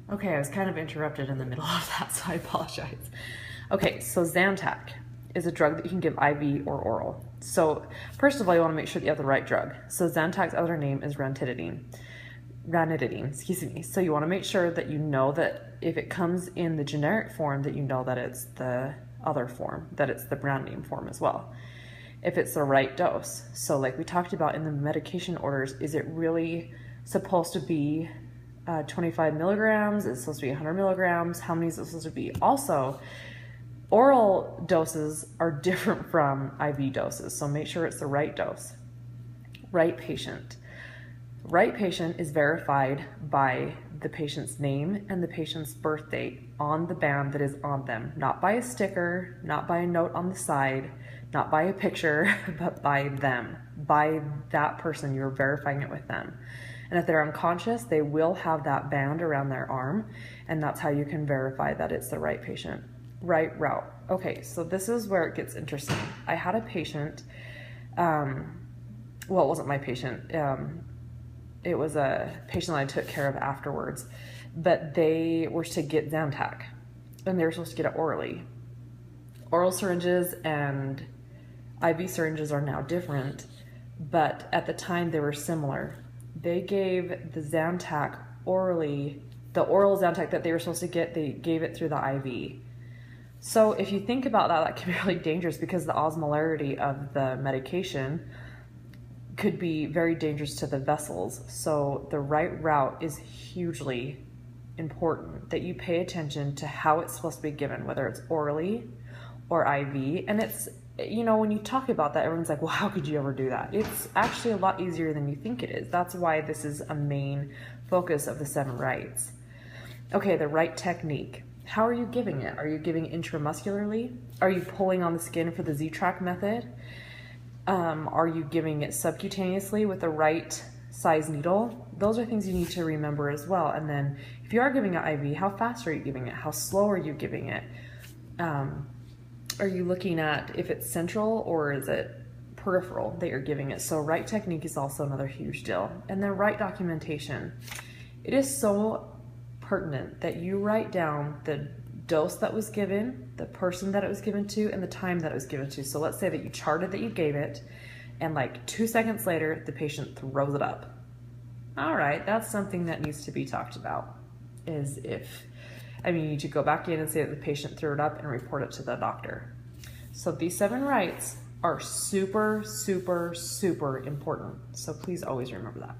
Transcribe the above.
Okay, I was kind of interrupted in the middle of that, so I apologize. Okay, so Zantac is a drug that you can give IV or oral. So first of all, you want to make sure that you have the right drug. So Zantac's other name is ranitidine. Ranitidine, excuse me. So you want to make sure that you know that if it comes in the generic form, that you know that it's the other form, that it's the brand name form as well. If it's the right dose. So like we talked about in the medication orders, is it really supposed to be 25 milligrams? Is it supposed to be 100 milligrams? How many is it supposed to be? Also, oral doses are different from IV doses, so make sure it's the right dose. Right patient. Right patient is verified by the patient's name and the patient's birth date on the band that is on them, not by a sticker, not by a note on the side, not by a picture, but by them, by that person. You're verifying it with them. And if they're unconscious, they will have that band around their arm, and that's how you can verify that it's the right patient. Right route. Okay, so this is where it gets interesting. I had a patient, well, it wasn't my patient. It was a patient that I took care of afterwards, but they were to get Zantac, and they were supposed to get it orally. Oral syringes and IV syringes are now different, but at the time they were similar. They gave the Zantac orally, the oral Zantac that they were supposed to get, they gave it through the IV. So if you think about that, that can be really dangerous because the osmolarity of the medication could be very dangerous to the vessels. So the right route is hugely important, that you pay attention to how it's supposed to be given, whether it's orally or IV. And it's, you know, when you talk about that, everyone's like, well, how could you ever do that? It's actually a lot easier than you think it is. That's why this is a main focus of the 7 rights. Okay, the right technique. How are you giving it? Are you giving intramuscularly? Are you pulling on the skin for the Z-track method? Are you giving it subcutaneously with the right size needle? Those are things you need to remember as well. And then if you are giving it IV, how fast are you giving it? How slow are you giving it? Are you looking at if it's central or is it peripheral that you're giving it? So right technique is also another huge deal. And then right documentation. It is so pertinent that you write down the dose that was given, the person that it was given to, and the time that it was given to. So let's say that you charted that you gave it, and like 2 seconds later, the patient throws it up. All right, that's something that needs to be talked about. You need to go back in and say that the patient threw it up and report it to the doctor. So these 7 rights are super, super, super important. So please always remember that.